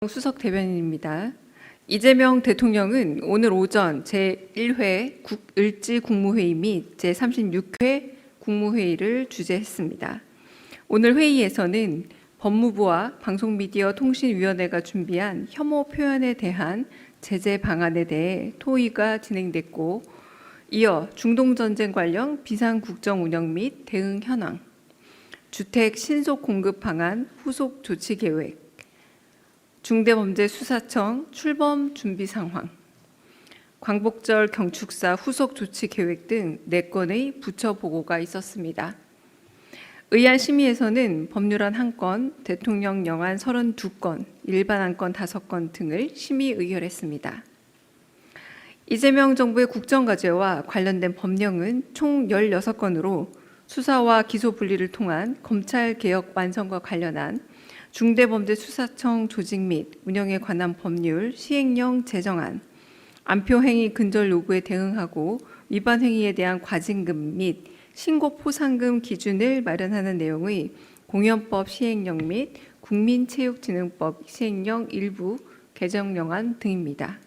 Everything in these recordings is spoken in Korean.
수석 대변인입니다. 이재명 대통령은 오늘 오전 제1회 을지 국무회의 및 제36회 국무회의를 주재했습니다. 오늘 회의에서는 법무부와 방송미디어통신위원회가 준비한 혐오 표현에 대한 제재 방안에 대해 토의가 진행됐고, 이어 중동전쟁 관련 비상국정 운영 및 대응 현황, 주택 신속 공급 방안 후속 조치 계획, 중대범죄수사청 출범 준비 상황, 광복절 경축사 후속 조치 계획 등 4건의 부처 보고가 있었습니다. 의안 심의에서는 법률안 1건, 대통령 영안 32건, 일반 안건 5건 등을 심의 의결했습니다. 이재명 정부의 국정과제와 관련된 법령은 총 16건으로 수사와 기소 분리를 통한 검찰개혁 완성과 관련한 중대범죄수사청 조직 및 운영에 관한 법률 시행령 제정안, 안표행위 근절 요구에 대응하고 위반 행위에 대한 과징금 및 신고 포상금 기준을 마련하는 내용의 공연법 시행령 및 국민체육진흥법 시행령 일부 개정령안 등입니다.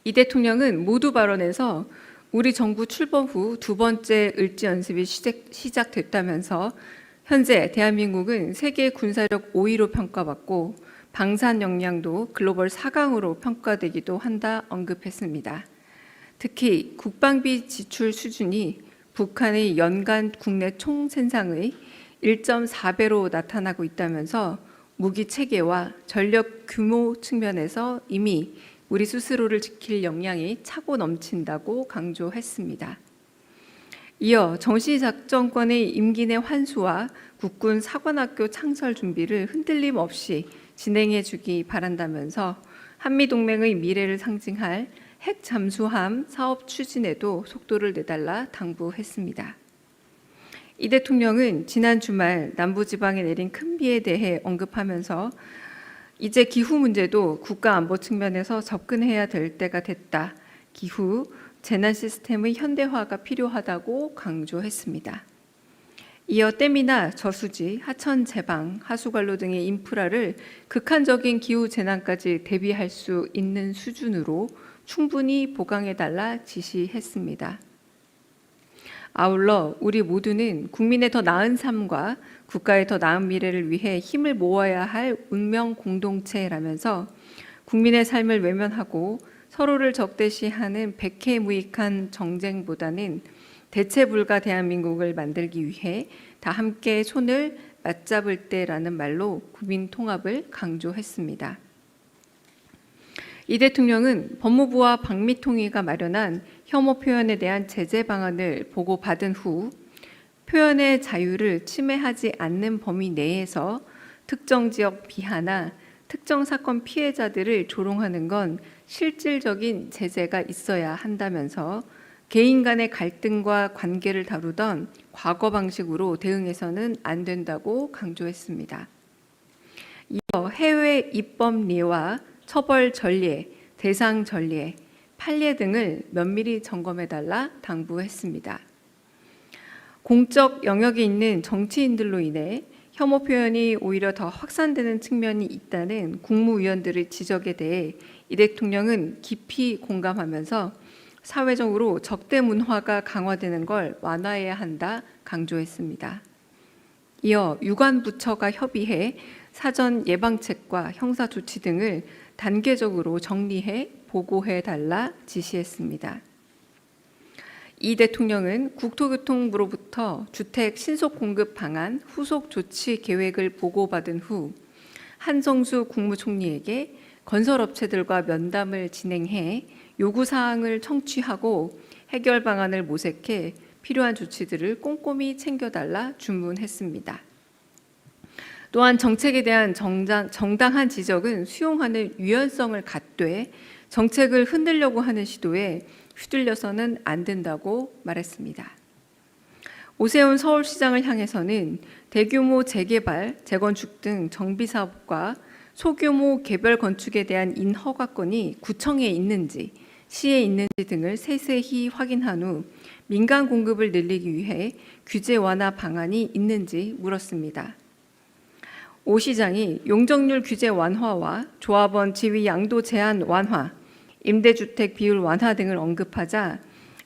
이 대통령은 모두 발언에서 우리 정부 출범 후 2번째 을지 연습이 시작됐다면서 현재 대한민국은 세계 군사력 5위로 평가받고 방산 역량도 글로벌 4강으로 평가되기도 한다 언급했습니다. 특히 국방비 지출 수준이 북한의 연간 국내 총생산의 1.4배로 나타나고 있다면서 무기 체계와 전력 규모 측면에서 이미 우리 스스로를 지킬 역량이 차고 넘친다고 강조했습니다. 이어 정시작전권의 임기 내 환수와 국군 사관학교 창설 준비를 흔들림 없이 진행해 주기 바란다면서 한미동맹의 미래를 상징할 핵 잠수함 사업 추진에도 속도를 내달라 당부했습니다. 이 대통령은 지난 주말 남부지방에 내린 큰 비에 대해 언급하면서 이제 기후 문제도 국가 안보 측면에서 접근해야 될 때가 됐다. 기후 재난 시스템의 현대화가 필요하다고 강조했습니다. 이어 댐이나 저수지, 하천 제방, 하수관로 등의 인프라를 극한적인 기후 재난까지 대비할 수 있는 수준으로 충분히 보강해달라 지시했습니다. 아울러 우리 모두는 국민의 더 나은 삶과 국가의 더 나은 미래를 위해 힘을 모아야 할 운명 공동체라면서 국민의 삶을 외면하고 서로를 적대시하는 백해무익한 정쟁보다는 대체 불가 대한민국을 만들기 위해 다 함께 손을 맞잡을 때라는 말로 국민 통합을 강조했습니다. 이 대통령은 법무부와 방미통위가 마련한 혐오 표현에 대한 제재 방안을 보고받은 후 표현의 자유를 침해하지 않는 범위 내에서 특정 지역 비하나 특정 사건 피해자들을 조롱하는 건 실질적인 제재가 있어야 한다면서 개인 간의 갈등과 관계를 다루던 과거 방식으로 대응해서는 안 된다고 강조했습니다. 이어 해외 입법례와 처벌 전례, 대상 전례, 판례 등을 면밀히 점검해달라 당부했습니다. 공적 영역에 있는 정치인들로 인해 혐오 표현이 오히려 더 확산되는 측면이 있다는 국무위원들의 지적에 대해 이 대통령은 깊이 공감하면서 사회적으로 적대 문화가 강화되는 걸 완화해야 한다 강조했습니다. 이어 유관부처가 협의해 사전 예방책과 형사 조치 등을 단계적으로 정리해 보고해 달라 지시했습니다. 이 대통령은 국토교통부로부터 주택 신속 공급 방안 후속 조치 계획을 보고받은 후 한성수 국무총리에게 건설업체들과 면담을 진행해 요구사항을 청취하고 해결 방안을 모색해 필요한 조치들을 꼼꼼히 챙겨달라 주문했습니다. 또한 정책에 대한 정당한 지적은 수용하는 유연성을 갖되 정책을 흔들려고 하는 시도에 휘둘려서는 안 된다고 말했습니다. 오세훈 서울시장을 향해서는 대규모 재개발, 재건축 등 정비사업과 소규모 개별 건축에 대한 인허가권이 구청에 있는지, 시에 있는지 등을 세세히 확인한 후 민간 공급을 늘리기 위해 규제 완화 방안이 있는지 물었습니다. 오 시장이 용적률 규제 완화와 조합원 지위 양도 제한 완화, 임대주택 비율 완화 등을 언급하자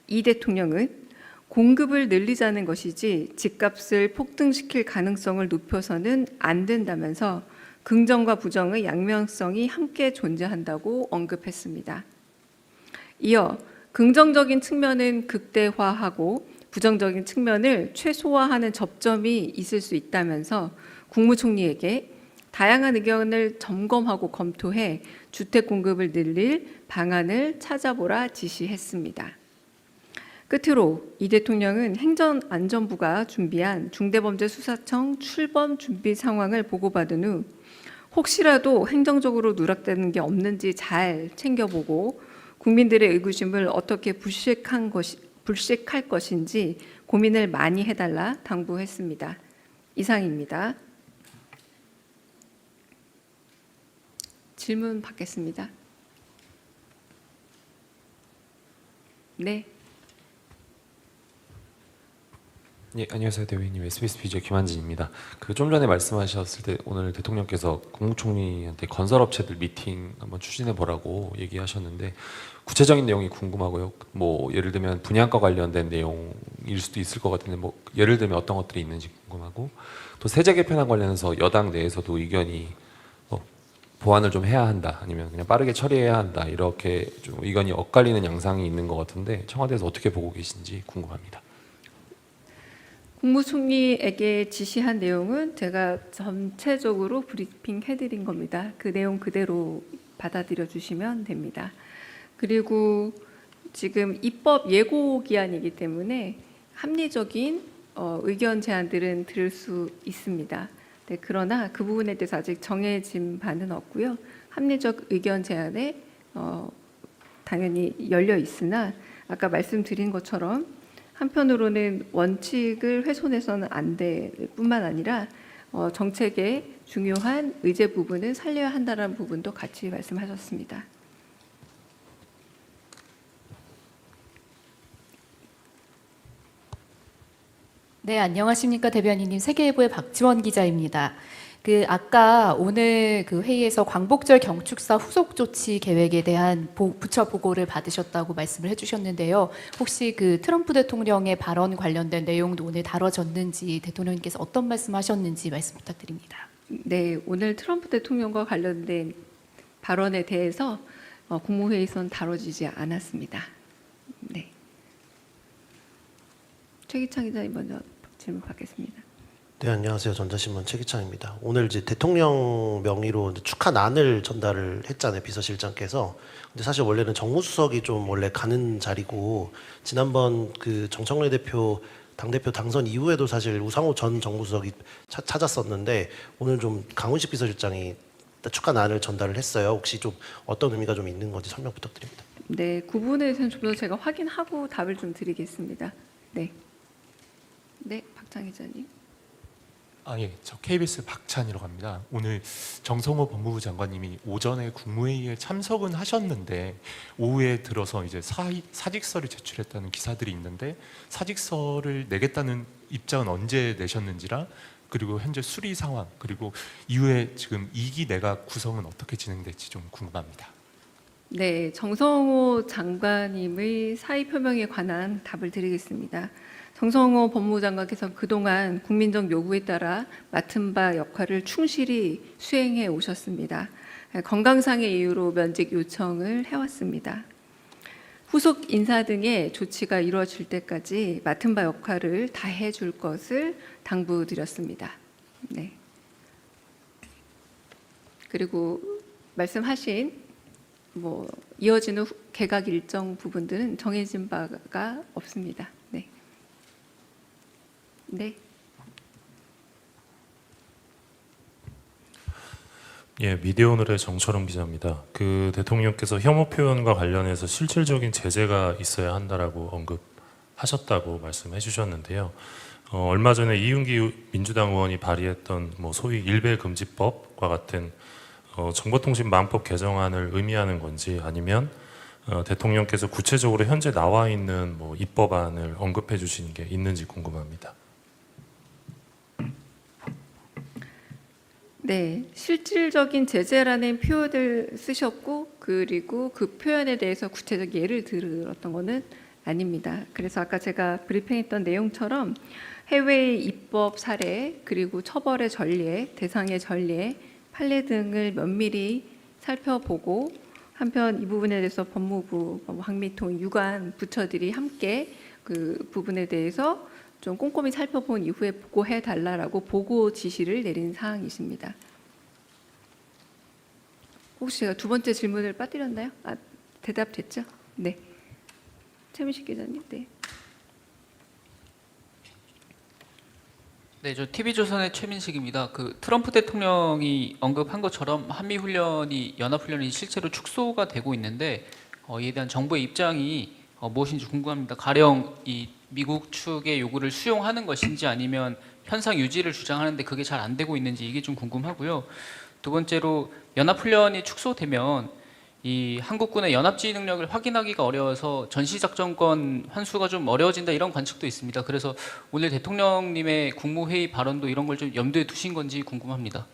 이 대통령은 공급을 늘리자는 것이지 집값을 폭등시킬 가능성을 높여서는 안 된다면서 긍정과 부정의 양면성이 함께 존재한다고 언급했습니다. 이어 긍정적인 측면은 극대화하고 부정적인 측면을 최소화하는 접점이 있을 수 있다면서 국무총리에게 다양한 의견을 점검하고 검토해 주택 공급을 늘릴 방안을 찾아보라 지시했습니다. 끝으로 이 대통령은 행정안전부가 준비한 중대범죄수사청 출범 준비 상황을 보고받은 후 혹시라도 행정적으로 누락되는 게 없는지 잘 챙겨보고 국민들의 의구심을 어떻게 불식할 것인지 고민을 많이 해달라 당부했습니다. 이상입니다. 질문 받겠습니다. 네. 예, 안녕하세요 대변인님, SBS BJ 김한진입니다. 좀 전에 말씀하셨을 때 오늘 대통령께서 국무총리한테 건설업체들 미팅 한번 추진해 보라고 얘기하셨는데 구체적인 내용이 궁금하고요. 뭐 예를 들면 분양가 관련된 내용일 수도 있을 것 같은데 뭐 예를 들면 어떤 것들이 있는지 궁금하고 또 세제 개편안 관련해서 여당 내에서도 의견이 보완을 좀 해야 한다 아니면 그냥 빠르게 처리해야 한다 이렇게 좀 의견이 엇갈리는 양상이 있는 것 같은데 청와대에서 어떻게 보고 계신지 궁금합니다. 국무총리에게 지시한 내용은 제가 전체적으로 브리핑해드린 겁니다. 그 내용 그대로 받아들여 주시면 됩니다. 그리고 지금 입법 예고 기한이기 때문에 합리적인 의견 제안들은 들을 수 있습니다. 네, 그러나 그 부분에 대해서 아직 정해진 바는 없고요. 합리적 의견 제안에 당연히 열려 있으나 아까 말씀드린 것처럼 한편으로는 원칙을 훼손해서는 안 될 뿐만 아니라 정책의 중요한 의제 부분은 살려야 한다는 부분도 같이 말씀하셨습니다. 네, 안녕하십니까 대변인님. 세계일보의 박지원 기자입니다. 아까 오늘 회의에서 광복절 경축사 후속 조치 계획에 대한 부처 보고를 받으셨다고 말씀을 해주셨는데요. 혹시 트럼프 대통령의 발언 관련된 내용도 오늘 다뤄졌는지 대통령님께서 어떤 말씀하셨는지 말씀 부탁드립니다. 네, 오늘 트럼프 대통령과 관련된 발언에 대해서 국무회의에서는 다뤄지지 않았습니다. 네. 최기창 기자님 먼저 질문 받겠습니다. 네, 안녕하세요. 전자신문 최기창입니다. 오늘 이제 대통령 명의로 축하난을 전달을 했잖아요, 비서실장께서. 근데 사실 원래는 정무수석이 좀 원래 가는 자리고, 지난번 정청래 대표 당대표 당선 이후에도 사실 우상호 전 정무수석이 찾았었는데 오늘 좀 강훈식 비서실장이 축하난을 전달을 했어요. 혹시 좀 어떤 의미가 좀 있는 건지 설명 부탁드립니다. 네, 그 부분에 대해서는 좀 더 제가 확인하고 답을 좀 드리겠습니다. 네, 네, 박찬 기자님. 예, 저 KBS 박찬이라고 합니다. 오늘 정성호 법무부 장관님이 오전에 국무회의에 참석은 하셨는데 오후에 들어서 이제 사직서를 제출했다는 기사들이 있는데 사직서를 내겠다는 입장은 언제 내셨는지라 그리고 현재 수리 상황 그리고 이후에 지금 2기 내각 구성은 어떻게 진행될지 좀 궁금합니다. 네, 정성호 장관님의 사의 표명에 관한 답을 드리겠습니다. 정성호 법무부 장관께서 그동안 국민적 요구에 따라 맡은 바 역할을 충실히 수행해 오셨습니다. 건강상의 이유로 면직 요청을 해왔습니다. 후속 인사 등의 조치가 이루어질 때까지 맡은 바 역할을 다해 줄 것을 당부드렸습니다. 네. 그리고 말씀하신 이어지는 개각 일정 부분들은 정해진 바가 없습니다. 네. 네. 예, 미디어오늘의 정철웅 기자입니다. 대통령께서 혐오 표현과 관련해서 실질적인 제재가 있어야 한다라고 언급하셨다고 말씀해 주셨는데요. 얼마 전에 이윤기 민주당 의원이 발의했던 소위 일배금지법과 같은 정보통신망법 개정안을 의미하는 건지 아니면 대통령께서 구체적으로 현재 나와 있는 입법안을 언급해 주시는 게 있는지 궁금합니다. 네, 실질적인 제재라는 표현을 쓰셨고 그리고 그 표현에 대해서 구체적 예를 들었던 거는 아닙니다. 그래서 아까 제가 브리핑했던 내용처럼 해외의 입법 사례 그리고 처벌의 전례, 대상의 전례, 판례 등을 면밀히 살펴보고 한편 이 부분에 대해서 법무부, 환미통, 유관 부처들이 함께 그 부분에 대해서 좀 꼼꼼히 살펴본 이후에 보고해 달라라고 보고 지시를 내린 사항이십니다. 혹시 제가 두 번째 질문을 빠뜨렸나요? 대답됐죠? 네. 최민식 기자님, 네. 네, 저 TV조선의 최민식입니다. 그 트럼프 대통령이 언급한 것처럼 한미 훈련이 연합 훈련이 실제로 축소가 되고 있는데 이에 대한 정부의 입장이 무엇인지 궁금합니다. 가령 이 미국 측의 요구를 수용하는 것인지 아니면 현상 유지를 주장하는데 그게 잘 안 되고 있는지 이게 좀 궁금하고요. 두 번째로 연합 훈련이 축소되면 이 한국군의 연합지휘 능력을 확인하기가 어려워서 전시작전권 환수가 좀 어려워진다 이런 관측도 있습니다. 그래서 오늘 대통령님의 국무회의 발언도 이런 걸 좀 염두에 두신 건지 궁금합니다.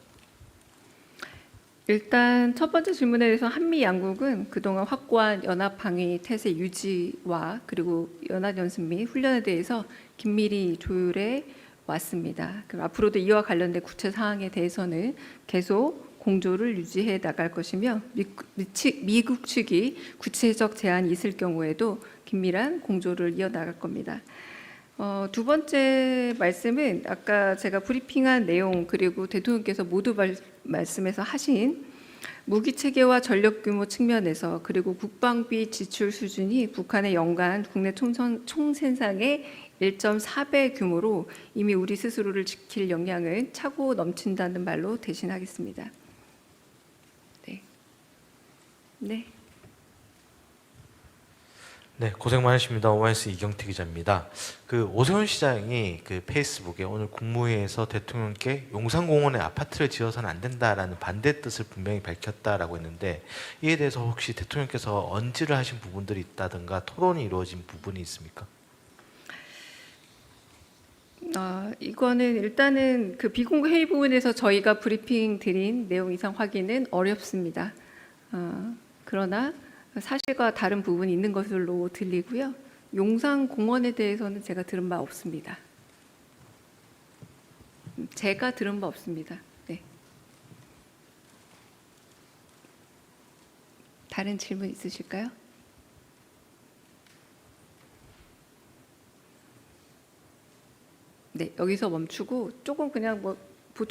일단 첫 번째 질문에 대해서 한미 양국은 그동안 확고한 연합 방위 태세 유지와 그리고 연합 연습 및 훈련에 대해서 긴밀히 조율해 왔습니다. 그럼 앞으로도 이와 관련된 구체 사항에 대해서는 계속 공조를 유지해 나갈 것이며 미국 측이 구체적 제안이 있을 경우에도 긴밀한 공조를 이어나갈 겁니다. 두 번째 말씀은 아까 제가 브리핑한 내용 그리고 대통령께서 모두 말씀에서 하신 무기 체계와 전력 규모 측면에서 그리고 국방비 지출 수준이 북한의 연간 국내 총생산의 1.4배 규모로 이미 우리 스스로를 지킬 역량은 차고 넘친다는 말로 대신하겠습니다. 네. 네. 네, 고생 많으십니다. 오마이뉴스 이경태 기자입니다. 그 오세훈 시장이 그 페이스북에 오늘 국무회의에서 대통령께 용산공원에 아파트를 지어서는 안 된다라는 반대 뜻을 분명히 밝혔다라고 했는데 이에 대해서 혹시 대통령께서 언지를 하신 부분들이 있다든가 토론이 이루어진 부분이 있습니까? 이거는 일단은 그 비공개 회의 부분에서 저희가 브리핑 드린 내용 이상 확인은 어렵습니다. 그러나 사실과 다른 부분이 있는 것으로 들리고요. 용산공원에 대해서는 제가 들은 바 없습니다. 제가 들은 바 없습니다. 네. 다른 질문 있으실까요? 네, 여기서 멈추고 조금 그냥 뭐 보충